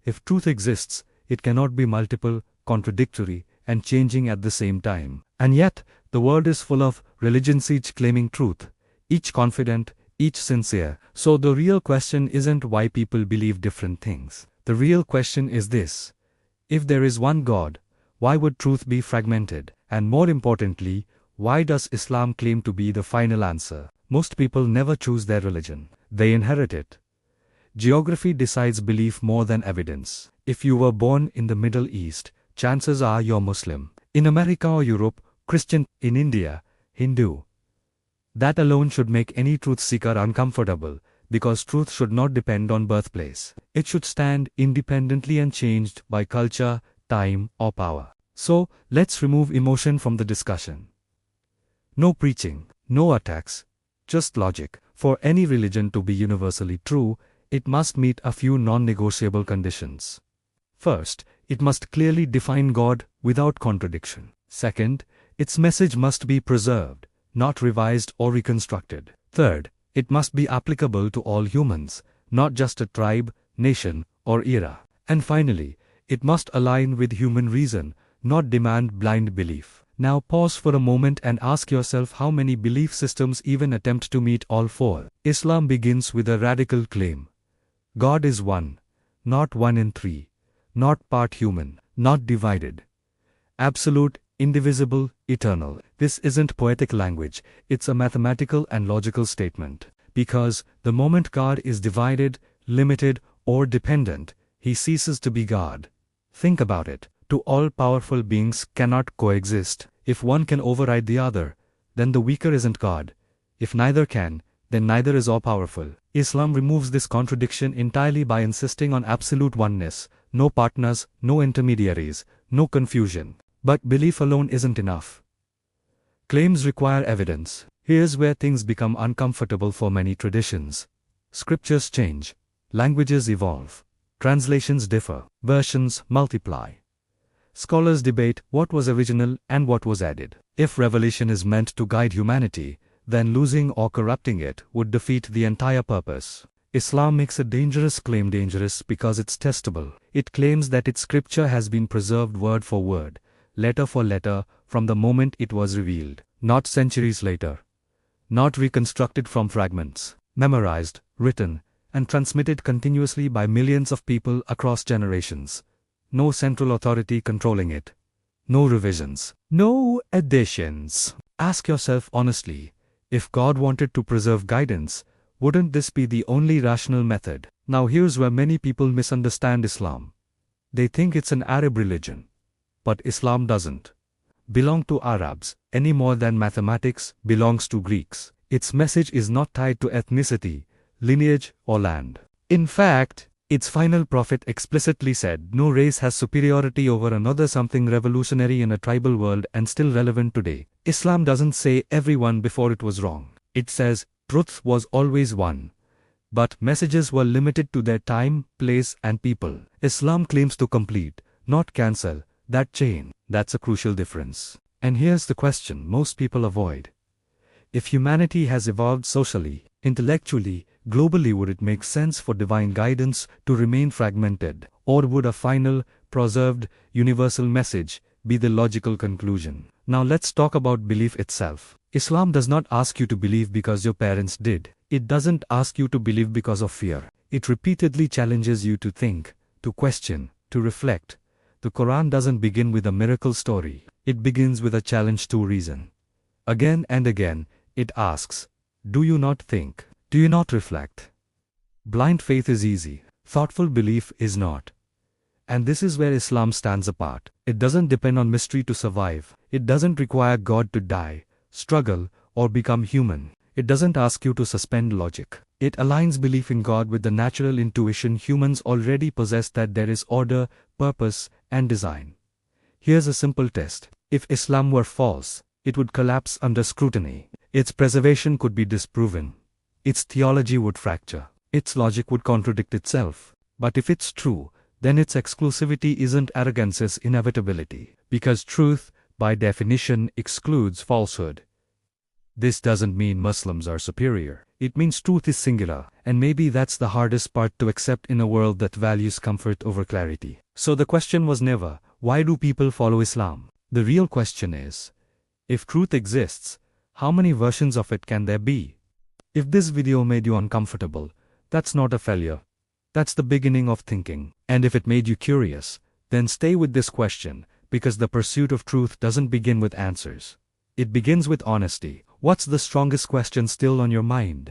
If truth exists, it cannot be multiple, contradictory, and changing at the same time. And yet, the world is full of religions each claiming truth, each confident, each sincere. So the real question isn't why people believe different things. The real question is this: if there is one God, why would truth be fragmented? And more importantly, why does Islam claim to be the final answer? Most people never choose their religion. They inherit it. Geography decides belief more than evidence. If you were born in the Middle East, chances are you're Muslim. In America or Europe, Christian. In India, Hindu. That alone should make any truth seeker uncomfortable, because truth should not depend on birthplace. It should stand independently and changed by culture, time, or power. So, let's remove emotion from the discussion. No preaching, no attacks, just logic. For any religion to be universally true, it must meet a few non-negotiable conditions. First, it must clearly define God without contradiction. Second, its message must be preserved, not revised or reconstructed. Third, it must be applicable to all humans, not just a tribe, nation, or era. And finally, it must align with human reason, not demand blind belief. Now pause for a moment and ask yourself how many belief systems even attempt to meet all four. Islam begins with a radical claim. God is one, not one in three, not part human, not divided. Absolute, indivisible, eternal. This isn't poetic language, it's a mathematical and logical statement. Because, the moment God is divided, limited, or dependent, he ceases to be God. Think about it. Two all-powerful beings cannot coexist. If one can override the other, then the weaker isn't God. If neither can, then neither is all-powerful. Islam removes this contradiction entirely by insisting on absolute oneness, no partners, no intermediaries, no confusion. But belief alone isn't enough. Claims require evidence. Here's where things become uncomfortable for many traditions. Scriptures change. Languages evolve. Translations differ. Versions multiply. Scholars debate what was original and what was added. If revelation is meant to guide humanity, then losing or corrupting it would defeat the entire purpose. Islam makes a dangerous claim dangerous because it's testable. It claims that its scripture has been preserved word for word, letter for letter, from the moment it was revealed, not centuries later. Not reconstructed from fragments, memorized, written, and transmitted continuously by millions of people across generations. No central authority controlling it. No revisions. No additions. Ask yourself honestly, if God wanted to preserve guidance, wouldn't this be the only rational method? Now here's where many people misunderstand Islam. They think it's an Arab religion. But Islam doesn't belong to Arabs, any more than mathematics belongs to Greeks. Its message is not tied to ethnicity, lineage, or land. In fact, its final prophet explicitly said no race has superiority over another, something revolutionary in a tribal world and still relevant today. Islam doesn't say everyone before it was wrong. It says truth was always one. But messages were limited to their time, place, and people. Islam claims to complete, not cancel, that chain. That's a crucial difference. And here's the question most people avoid. If humanity has evolved socially, intellectually, globally, would it make sense for divine guidance to remain fragmented? Or would a final, preserved, universal message be the logical conclusion? Now let's talk about belief itself. Islam does not ask you to believe because your parents did. It doesn't ask you to believe because of fear. It repeatedly challenges you to think, to question, to reflect. The Quran doesn't begin with a miracle story. It begins with a challenge to reason. Again and again, it asks, do you not think? Do you not reflect? Blind faith is easy. Thoughtful belief is not. And this is where Islam stands apart. It doesn't depend on mystery to survive. It doesn't require God to die, struggle, or become human. It doesn't ask you to suspend logic. It aligns belief in God with the natural intuition humans already possess, that there is order, purpose, and design. Here's a simple test. If Islam were false, it would collapse under scrutiny. Its preservation could be disproven. Its theology would fracture. Its logic would contradict itself. But if it's true, then its exclusivity isn't arrogance, it's inevitability. Because truth, by definition, excludes falsehood. This doesn't mean Muslims are superior. It means truth is singular, and maybe that's the hardest part to accept in a world that values comfort over clarity. So the question was never, why do people follow Islam? The real question is, if truth exists, how many versions of it can there be? If this video made you uncomfortable, that's not a failure. That's the beginning of thinking. And if it made you curious, then stay with this question, because the pursuit of truth doesn't begin with answers. It begins with honesty. What's the strongest question still on your mind?